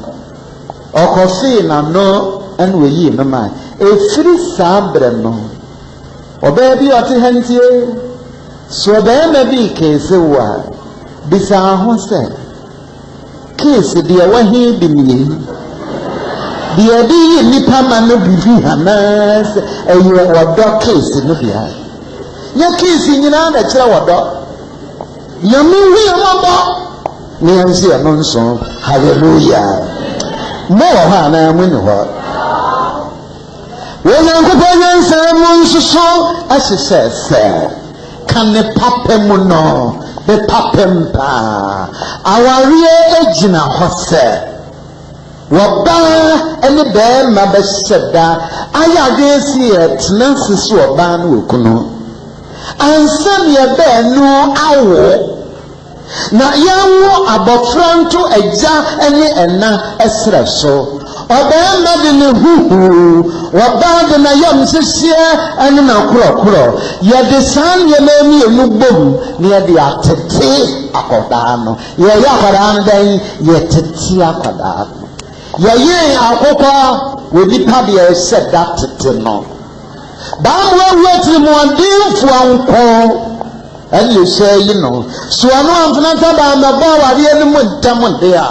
Speaker 1: ɔkɔfii na no ɛna oyi no ma efiri saa bere no ɔbaa bi ɔte ha ntie so ɔbɛrima bi keese wɔ a bisa ho sɛ keese deɛ wɔhe bi nie deɛ de yi nipa ma no bibi hanaa sɛ ɛyɛ wɔdɔ keese no bia nyɛ keese nyinaa na kyerɛ wɔdɔ nyame hu yɛ mɔbɔ ne yɛnsi ɛno nso. Hallelujah. Mo wɔ hɔ anaa mo ni hɔ? Onyankopɔn nyansa mu nso so ahyehyɛ sɛ ka ne papa mu no ne papa mpa awareɛ egyina hɔ sɛ wɔbaa ne bɛrima bɛhyɛ da ayɛ adeɛ si yɛ tena se so ɔbaa no wɔ kunu ansa ne yɛbɛɛno awo na yɛwo abɔfra nto agya ne ɛna ɛserɛ so ɔbɛrima de ne huhu wɔbaa de na yam hyehyeɛ ɛne na korɔkorɔ yɛde saa nneɛma mmienu bom na yɛde atete akwadaa no yɛyɛ akwadaa no dɛn yɛtete akwadaa no yɛyɛ akokɔ wɔ nipa deɛ ɛhyɛ da tete no baamu awu atirimuɔdenfo anko ɛne yɛhyɛ yi no so ano amfena nta baamabɔ awareɛ no mu ntam de a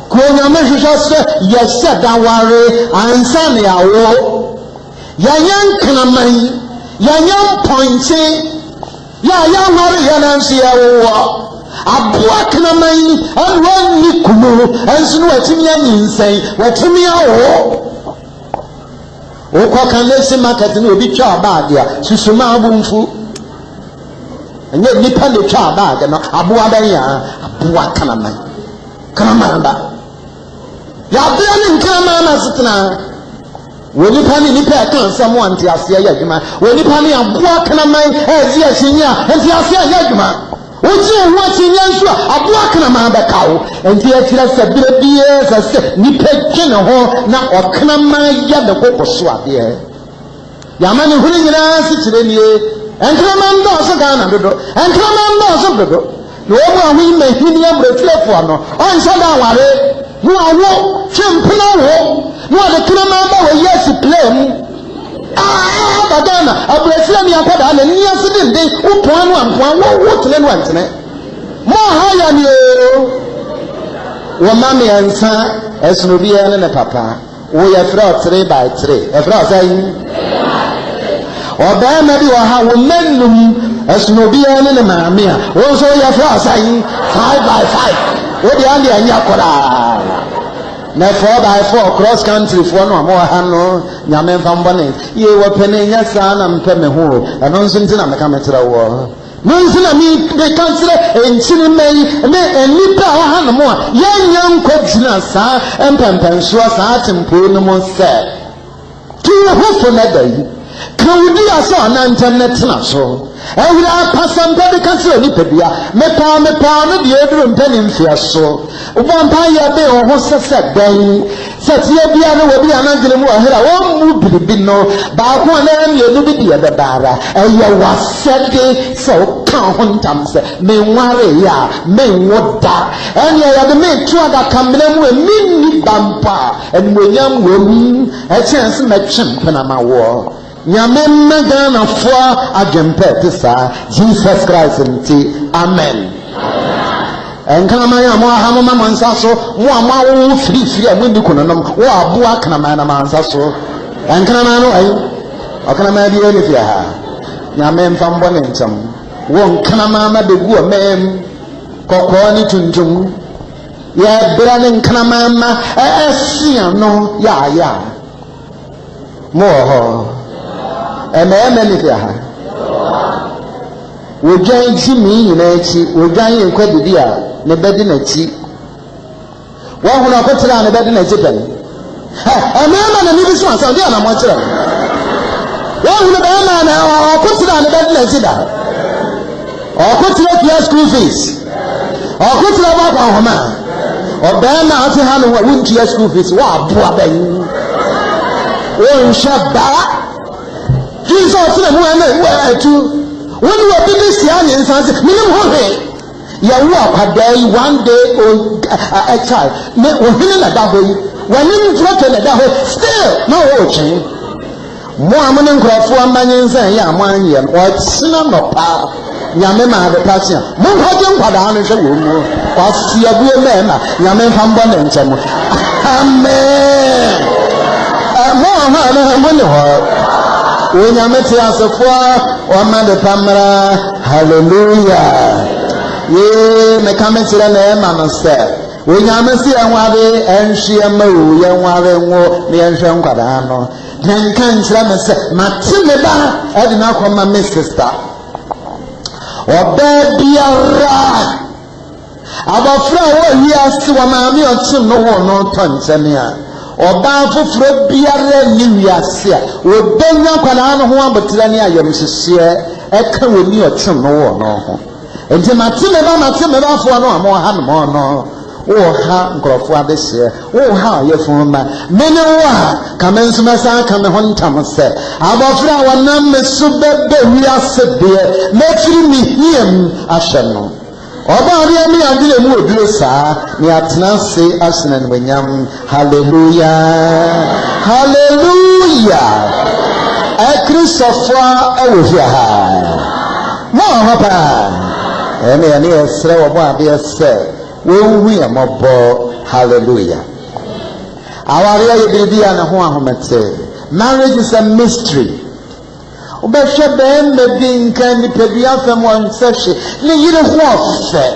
Speaker 1: Kuonyame hwehwɛ sɛ yɛhyɛ da ware ansa ne awo yɛnyɛ nkraman yɛnyɛ mpɔnkye yɛaware yɛ no nso yɛwowɔ aboa kraman ɛne wɔnni kunu ɛnso no watumi anyinsɛn watumi awo wokɔ kanesi market ne obi twa abaade a susuma abomfu ɛnyɛ nipa ne twa abaade no aboa bɛyɛ a aboa kraman ba yabea ne nkrama na setena woni pa ne nipa ka nsɛm wante aseɛ yɛ adwuma woni pa ne aboa kraman ɛzi akyinya nti aseɛ yɛ adwuma woji ho akyinya nso aboa kraman bɛkawo nti akyerɛ sɛ bere bie sɛ nipa twene ho na ɔkraman yɛ ne kokoso adeɛ yama ne hunu nyinaa se kyerɛ nie nkraman dɔɔso Ghana dodo nkraman dɔɔso dodo na wɔn a wɔn mahini aburofirefo no ɔnhyɛ da aware no awo twempena wo no ade kraman ba wɔ yes play mu badana aburofire mi akɔda na ni ase dende wopoa no ampoa wo tene no antene mo ha ya ni o wo ma me ansa ɛsono bia ne papa wo yɛ frɛ 3 by 3 ɛfrɛ ɔsɛn ɔbɛrima bi wɔ ha wo mannum ɛsono bia ne maame a wo nso yɛ frɛ ɔsɛn 5 by 5 wo de ande anya koraa na 4 by 4 cross country for no mo ha no nyame mfa mbone ye wo pene nya saa na mpe me ho ɛno nso ntina me ka metra wo no nso na me kansere enchini mai me enipa ha no mo a yenya nkɔgyina saa empempenso saa tempo no mo sɛ tu ho fo na dai kawudi asa na internet na so ɛwura pasampa de kansere ni pedua mepa no de eduru mpani mfia so ubampa ya be ho sese dan setie bia no wo bia na ngene mu ahera wo mu bibi no ba ko na mienu bi de bebara ɛyɛ wasɛde sɛ ka ho ntam sɛ menware ya menwoda ɛne ya de me tu aga kamena mu minni bampa enmonyam wo mu ɛkyɛnse mɛtwem pena ma wo nyame mmagana foa agempe tisa Jesus Christ nti amen and Kanamaya Mohamma Mansaso, Moama free, and Windukunum, or Bua Kanamana Mansaso, and Kanamano, or Kanamadi Olivia, Yamen from Bonington, won't Kanamama the Gua Mem, Kokoni Tuntum, Ya Branin Kanamama, no, ya, more, and Emily. We join Jimmy in a cheap, we join in Quadia, the bed in a cheap. One will not put on the bed in a chicken. A man and a little one, so I'm watching. One will be a man or put it on the bed in a chicken. Or put it your school fees. Or put it up on a man. Or ban out to handle what wouldn't your school fees. What, poor Ben? Oh, shut back. Jesus, where to? When you are busy, and say, "Minimum hurry." You walk a day, one day, or a child. When you threaten that way, still no watching. More money for 1 million, say, "Yeah, 1 year." What cinema? Yamema the passion. More hot and a woman. Or see a good man. Yamen from Bonington. Amen. More when I met us a or Mother Pamela, hallelujah. Ye, me come to the name and say, when I met you and she a moo, young Ware, the ancient Quadano, then can say, Matilda, I did not call my sister. Or baby, about flower, yes, to a mammy or two, no Tanzania. Oba fufuro biara ni wiase wo benya kwana no ho abotrani ayemhyehyɛ eka woni otem no wo no ho enti mateme ba fo no amo ha no no wo ha nkrofo abehye wo ha yefuma mene wo ha kamenso masa kame ho ntam se abofra wonam mesu bebe wiase de mefiri mi hiem ahye no Oba bia mi adile mu oduro saa ni atena se asena no nyam hallelujah hallelujah Christopher ewofia ha mo hopa ene esre obo abia se wo hu ya mobo hallelujah awari ye bibia na ho ahomete marriage is a mystery Obesha ben medin kan ni pedia fam won seshe ni yire ho ofe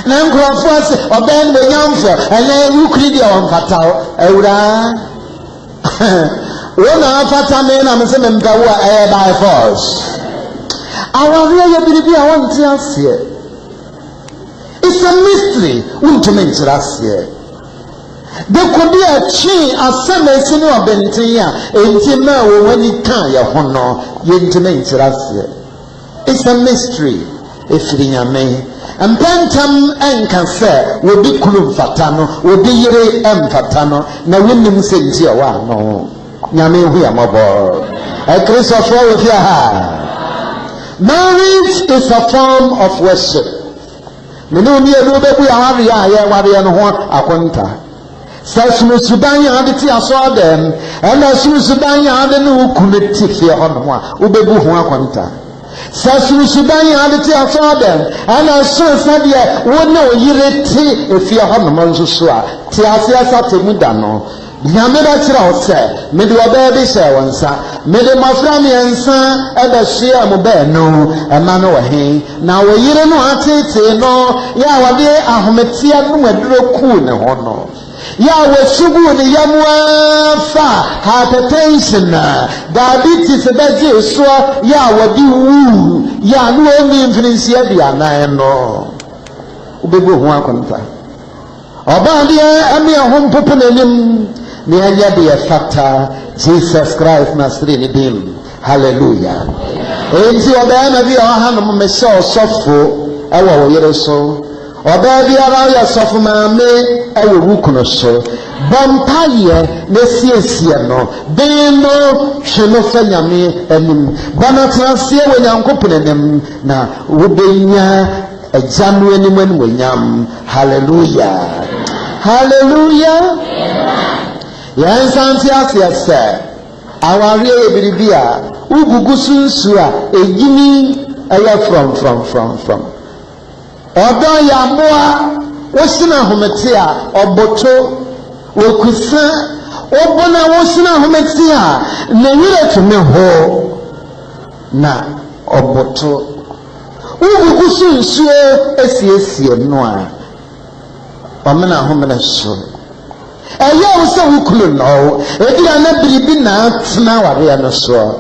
Speaker 1: na nkrofo ase oben be nyamfo ene ukri dia won fataw ewura wona afata me na me se me mbawo a by force awari ye bibia won ti ase it's a mystery untume ntirase de kodi a chi asemesi no abenten a entima wo wani kan ye ho no ye ntime ntirase it's a mystery efiri nyame ampantam enka se wo bi kulum fata no wo bi yire emfata no na winnim senti o wa no nyame hu ya mobo Christopher wo fia ha marriage is a form of worship meno mi elu be bu ya wari ya wari no ho akonta Sasunu Sudanya had the aso them, and Sasunu Sudanya had no kuneti here on one, Ubebu Huaquanta. Sasunu Sudanya had the aso them, and I saw Sadia, one no yireti if you have no Monsusua, Tiasia Satemudano. Yameda Trauce, Midwababy Sawansa, Midamaframi and San, Eda Shia Mubeno, and Manoahe. Now we don't know how to no, Yawade Ahmetia Numedro Hono. Yahweh sugu ni yamwa fa hypertension diabetes beje so Yahweh di wu ya no emi infinity e bia na no ubebu ho akonta oba dia ami ahom popo nanim ni anya de factor Jesus Christ nasri ni dim hallelujah enti oba na bi ha no me so sofo ewo wo yere so oba biara ya sofo maame ewo wukuno so bompaye na siesie no den no hweno fanyame anim bana transie wenyankoponenem na wobenya ajanu anim anim hallelujah hallelujah yan santi asiase awari ebiribia ugugu sunsu a ejini aya from Odo ya moa wosina homete a oboto wokusa obona wosina homete a na yire tumi ho na oboto ugugusu nsuo esiesie no a omena homena so eya wo se wukulu no edi ana biribi na tena ware no so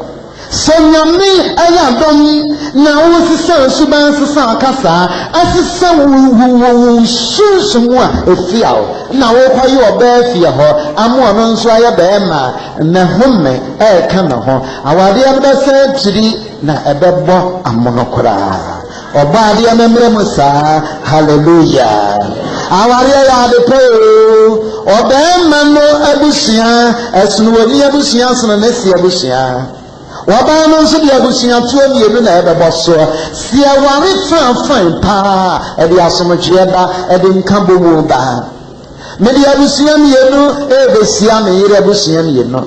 Speaker 1: Sanyami ayadom na wosisa suban sisa akasa asisa wu sunsunwa efiawo na wo kwaye obefie ho amo no nso aye be ma na homme e ka na ho awade am da se tiri na ebebo amono kora obaade amemre musa hallelujah aware ya de po obema no abusia esunu woni abusia sona na si abusia waba no so dia busia tuo mienu na ebebo so sia ware fan pa e dia asomje da e de nkambo mu ba me dia busia mienu e besia me yire busia mienu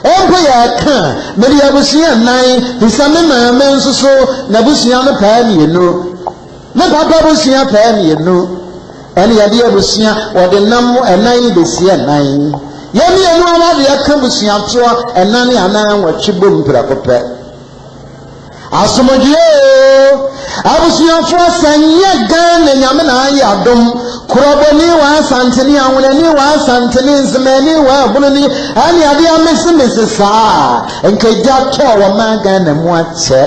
Speaker 1: empo ya ka me dia busia nan bisame na me nso so na busia no pa mienu me papa busia pa mienu ene ya dia busia wode nam enan besia nan yemi enu amade akabusia to enane anan wachibo mpira kope asomodie abusia fo sanye gan na nyame na ayi adom kuroboni wa santeni awonani wa santeni nzemani wa bunani ani ade amese saa enkeja to wa magan na mu ache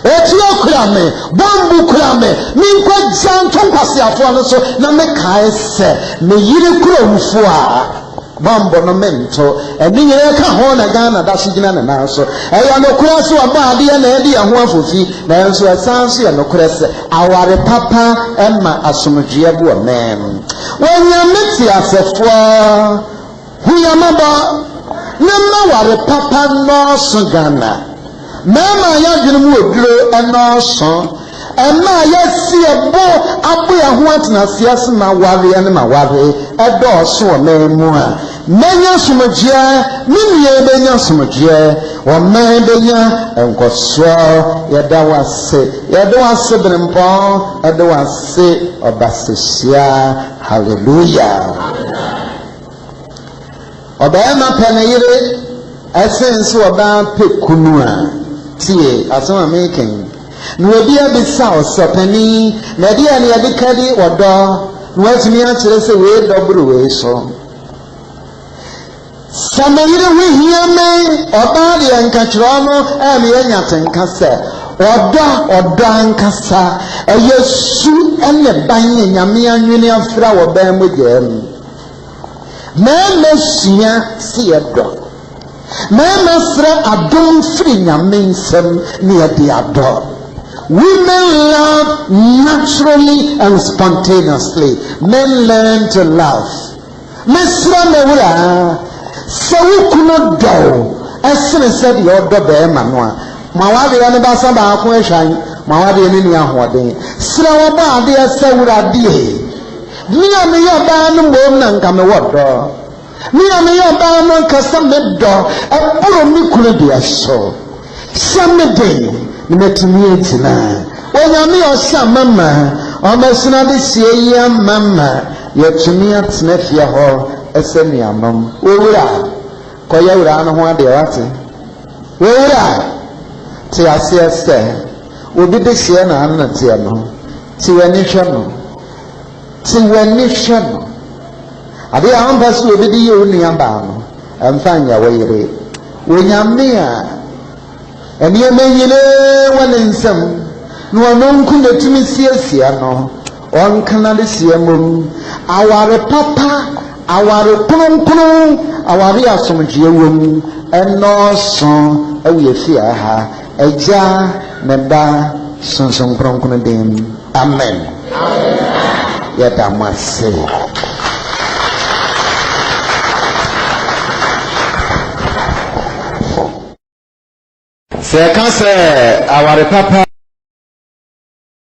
Speaker 1: etio kurame bombu kurame minkwa janton kwase afo no so na me kae se me yire kuromfo a bambo no mento eni nyere ka ho na Ghana da sigina na nanso eya no kura so aba ade na edi ya ho afofi na nso asanso ya no kura se aware papa emma asomdue bu amem wonya meti asefo huyamaba na maware papa no so Ghana mama ya dwene mu oduro eno so emma ya si ebo abo ya ho atena siase ma ware ya ne ma ware edo so o memu a menya somdue minye benya somdue o man benya enkoso ya dawase brempo edawase obasesia hallelujah obama penayire essence oba pekunu a tie asoma making no obi abisa osopani na dia ne abikadi odo no atimi a kire se we dobru we so samayire we hiame oba de ankachiro no am ye nyatenka se odo ankasa eyesu ene banye nyame anwene afra wo ban mogem na mesia si edo Mama fra adom free nyame nsem ne ade ado. Women love naturally and spontaneously. Men learn to love. Mesra mewura sawukuno do esene said your do be manwa. Mawade ya ne basa ba ko ehwan. Mawade ni ni ahoden. Sra wo ba ade asawura de. Niya me ya ba no mo na nka me wodo. Me ya ba no kasa me do aburo mi kure dia so samede ni metumi etina onya me osa mama o mesina de sie ya mama yetumi atena fia ho esemi amam owura koya wura no ho ade wate owura ti ase obi de sie na an na ti no ti wani hwe no ade a mpaso obi di ye oni aba no emfanya wayire wonyame a ene menyine wane nsam no ononku netumi siesia no onkana de siemom aware papa aware kronkron aware asomdwe wom enoso awie fia ha eja meba sonson kronkron dem amen yata mase se ka se aware papa